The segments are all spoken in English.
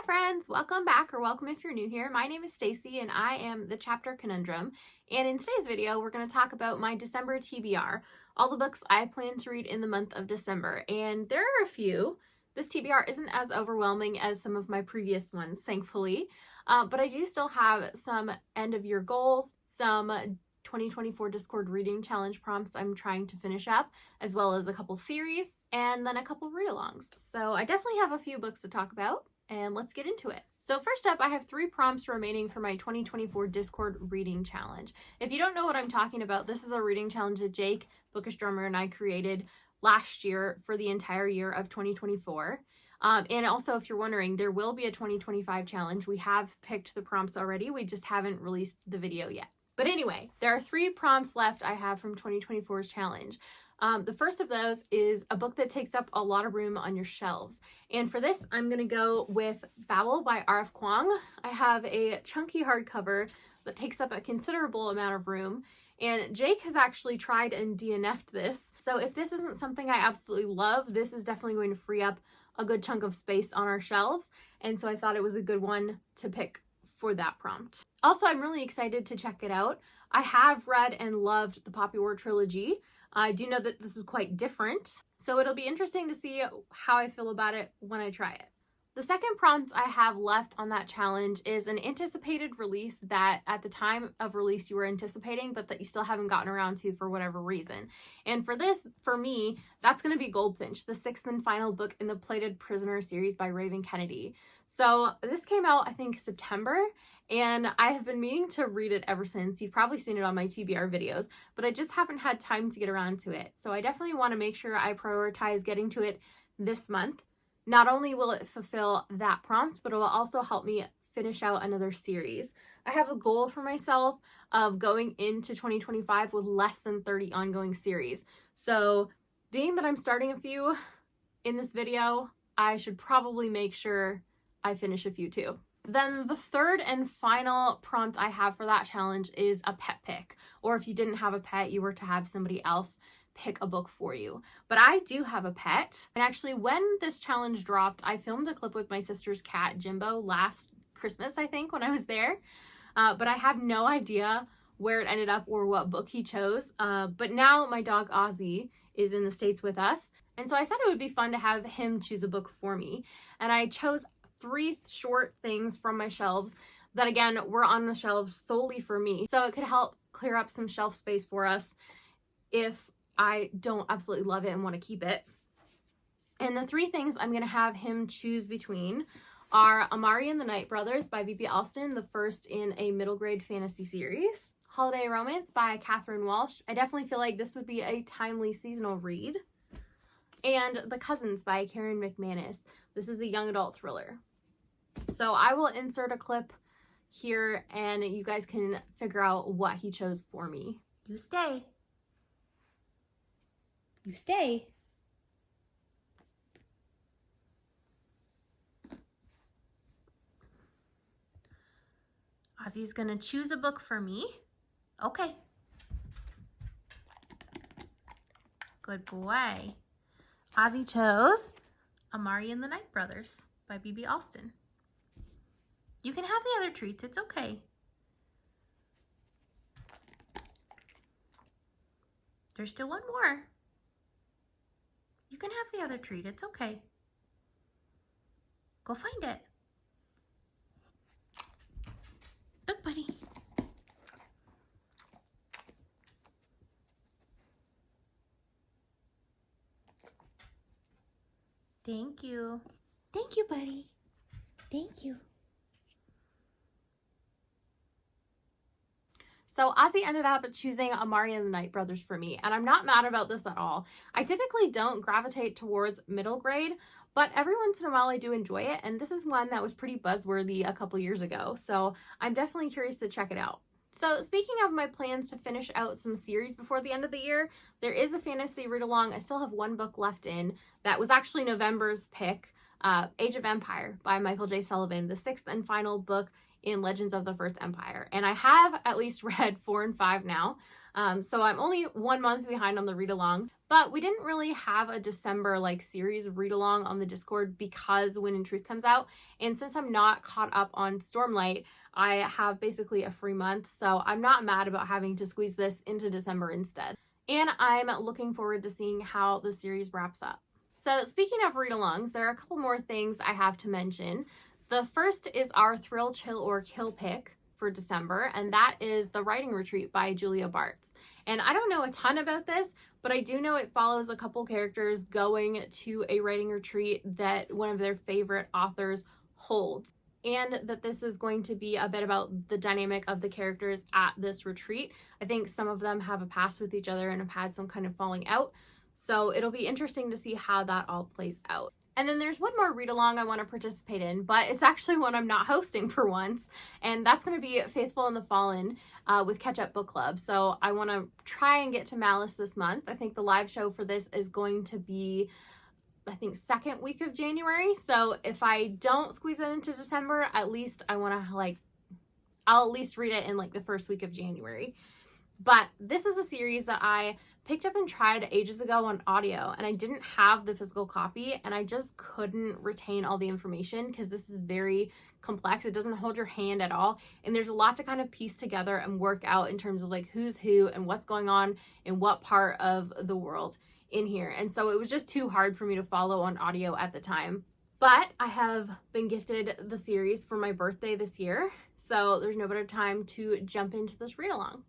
friends, welcome back, or welcome if you're new here. My name is Stacy and I am the Chapter Conundrum, and in today's video we're going to talk about my December TBR, all the books I plan to read in the month of December, and there are a few. This TBR isn't as overwhelming as some of my previous ones, thankfully, but I do still have some end of year goals, some 2024 Discord reading challenge prompts I'm trying to finish up, as well as a couple series, and then a couple read-alongs. So I definitely have a few books to talk about, and let's get into it. So first up, I have 3 prompts remaining for my 2024 Discord reading challenge. If you don't know what I'm talking about, this is a reading challenge that Jake, Bookish Drummer, and I created last year for the entire year of 2024. And also, if you're wondering, there will be a 2025 challenge. We have picked the prompts already. We just haven't released the video yet. But anyway, there are 3 prompts left I have from 2024's challenge. The first of those is a book that takes up a lot of room on your shelves. And for this, I'm going to go with Babel by R.F. Kuang. I have a chunky hardcover that takes up a considerable amount of room. And Jake has actually tried and DNF'd this. So if this isn't something I absolutely love, this is definitely going to free up a good chunk of space on our shelves. And so I thought it was a good one to pick for that prompt. Also, I'm really excited to check it out. I have read and loved the Poppy War trilogy. I do know that this is quite different, so it'll be interesting to see how I feel about it when I try it. The second prompt I have left on that challenge is an anticipated release that at the time of release you were anticipating, but that you still haven't gotten around to for whatever reason. And for this, for me, that's going to be Goldfinch, the 6th and final book in the Plated Prisoner series by Raven Kennedy. So this came out, I think, September, and I have been meaning to read it ever since. You've probably seen it on my TBR videos, but I just haven't had time to get around to it. So I definitely want to make sure I prioritize getting to it this month. Not only will it fulfill that prompt, but it will also help me finish out another series. I have a goal for myself of going into 2025 with less than 30 ongoing series. So being that I'm starting a few in this video, I should probably make sure I finish a few too. Then the third and final prompt I have for that challenge is a pet pick. Or if you didn't have a pet, you were to have somebody else pick a book for you. But I do have a pet. And actually, when this challenge dropped, I filmed a clip with my sister's cat, Jimbo, last Christmas, I think, when I was there. But I have no idea where it ended up or what book he chose. But now my dog, Ozzy, is in the States with us. And so I thought it would be fun to have him choose a book for me. And I chose 3 short things from my shelves that, again, were on the shelves solely for me. So it could help clear up some shelf space for us if I don't absolutely love it and want to keep it. And the 3 things I'm going to have him choose between are Amari and the Night Brothers by B.B. Alston, the first in a middle grade fantasy series. Holiday Romance by Catherine Walsh. I definitely feel like this would be a timely seasonal read. And The Cousins by Karen McManus. This is a young adult thriller. So I will insert a clip here and you guys can figure out what he chose for me. You stay. You stay. Ozzy's gonna choose a book for me. Okay. Good boy. Ozzy chose Amari and the Night Brothers by B.B. Alston. You can have the other treats, it's okay. There's still one more. You can have the other treat, it's okay. Go find it. Look, buddy. Thank you. Thank you, buddy. Thank you. So Ozzy ended up choosing Amari and the Night Brothers for me, and I'm not mad about this at all. I typically don't gravitate towards middle grade, but every once in a while I do enjoy it, and this is one that was pretty buzzworthy a couple years ago, so I'm definitely curious to check it out. So speaking of my plans to finish out some series before the end of the year, there is a fantasy read-along I still have 1 book left in that was actually November's pick, Age of Empire by Michael J. Sullivan, the 6th and final book in Legends of the First Empire. And I have at least read 4 and 5 now. So I'm only 1 month behind on the read along, But we didn't really have a December like series read along on the Discord because Wind and Truth comes out. And since I'm not caught up on Stormlight, I have basically a free month. So I'm not mad about having to squeeze this into December instead. And I'm looking forward to seeing how the series wraps up. So speaking of read-alongs, there are a couple more things I have to mention. The first is our Thrill, Chill, or Kill pick for December, and that is The Writing Retreat by Julia Bartz. And I don't know a ton about this, but I do know it follows a couple characters going to a writing retreat that one of their favorite authors holds. And that this is going to be a bit about the dynamic of the characters at this retreat. I think some of them have a past with each other and have had some kind of falling out. So it'll be interesting to see how that all plays out. And then there's one more read along I want to participate in, but it's actually one I'm not hosting for once. And that's going to be Faithful and the Fallen with Catch Up Book Club. So I want to try and get to Malice this month. I think the live show for this is going to be, I think, second week of January. So if I don't squeeze it into December, at least I want to I'll at least read it in like the first week of January. But this is a series that I picked up and tried ages ago on audio, and I didn't have the physical copy, and I just couldn't retain all the information because this is very complex. It doesn't hold your hand at all, and there's a lot to kind of piece together and work out in terms of like who's who and what's going on in what part of the world in here. And so it was just too hard for me to follow on audio at the time. But I have been gifted the series for my birthday this year, so there's no better time to jump into this read along.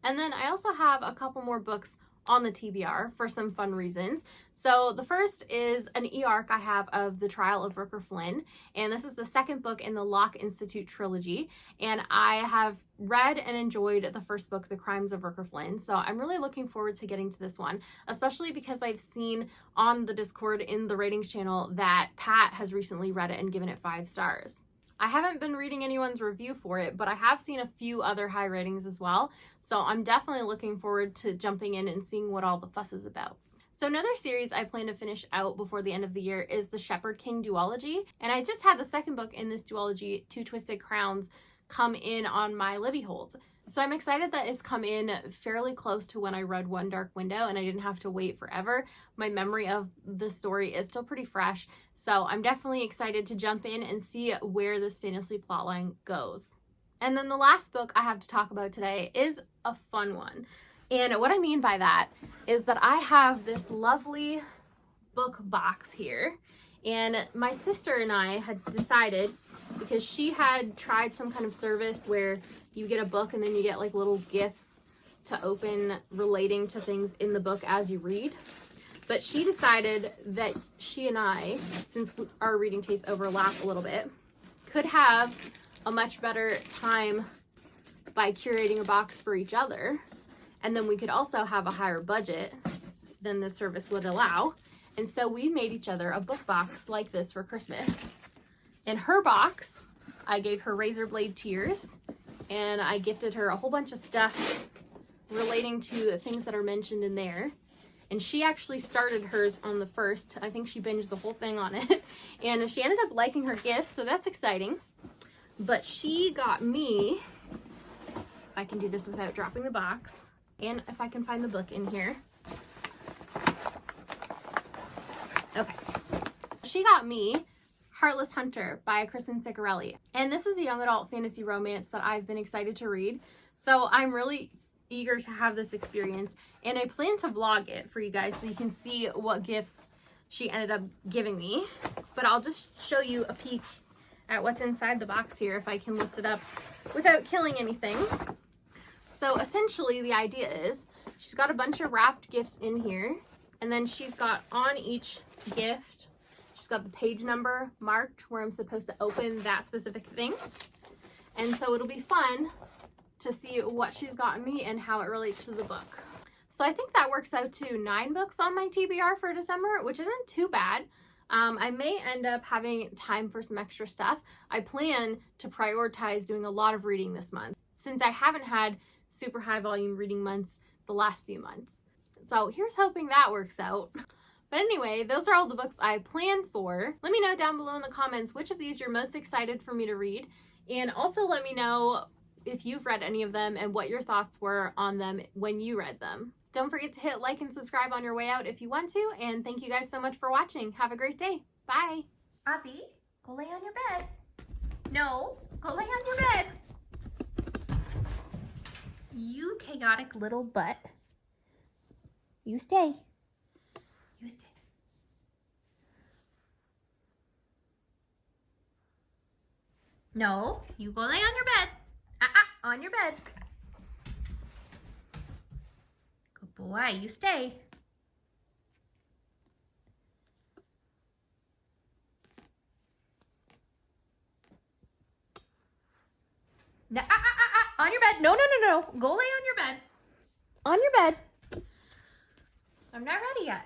And then I also have a couple more books on the TBR for some fun reasons. So the first is an eARC I have of The Trial of Rooker Flynn, and this is the second book in the Locke Institute trilogy, and I have read and enjoyed the first book, The Crimes of Rooker Flynn, so I'm really looking forward to getting to this one, especially because I've seen on the Discord in the ratings channel that Pat has recently read it and given it 5 stars. I haven't been reading anyone's review for it, but I have seen a few other high ratings as well. So I'm definitely looking forward to jumping in and seeing what all the fuss is about. So another series I plan to finish out before the end of the year is the Shepherd King duology. And I just had the second book in this duology, Two Twisted Crowns, come in on my Libby holds. So I'm excited that it's come in fairly close to when I read One Dark Window and I didn't have to wait forever. My memory of the story is still pretty fresh, so I'm definitely excited to jump in and see where this fantasy plotline goes. And then the last book I have to talk about today is a fun one. And what I mean by that is that I have this lovely book box here, and my sister and I had decided, because she had tried some kind of service where you get a book and then you get like little gifts to open relating to things in the book as you read. But she decided that she and I, since our reading tastes overlap a little bit, could have a much better time by curating a box for each other. And then we could also have a higher budget than the service would allow. And so we made each other a book box like this for Christmas. In her box, I gave her Razor Blade Tears, and I gifted her a whole bunch of stuff relating to things that are mentioned in there. And she actually started hers on the first. I think she binged the whole thing on it. And she ended up liking her gift, so that's exciting. But she got me, if I can do this without dropping the box, and if I can find the book in here. Okay. She got me Heartless Hunter by Kristen Ciccarelli. And this is a young adult fantasy romance that I've been excited to read. So I'm really eager to have this experience, and I plan to vlog it for you guys so you can see what gifts she ended up giving me. But I'll just show you a peek at what's inside the box here if I can lift it up without killing anything. So essentially the idea is she's got a bunch of wrapped gifts in here, and then she's got on each gift, she's got the page number marked where I'm supposed to open that specific thing. And so it'll be fun to see what she's gotten me and how it relates to the book. So I think that works out to 9 books on my TBR for December, which isn't too bad. I may end up having time for some extra stuff. I plan to prioritize doing a lot of reading this month, since I haven't had super high volume reading months the last few months. So here's hoping that works out. But anyway, those are all the books I planned for. Let me know down below in the comments which of these you're most excited for me to read. And also let me know if you've read any of them and what your thoughts were on them when you read them. Don't forget to hit like and subscribe on your way out if you want to, and thank you guys so much for watching. Have a great day. Bye. Ozzy, go lay on your bed. No, go lay on your bed. You chaotic little butt. You stay. You stay. No, you go lay on your bed. On your bed. Good boy, you stay. No, on your bed. No. Go lay on your bed. On your bed. I'm not ready yet.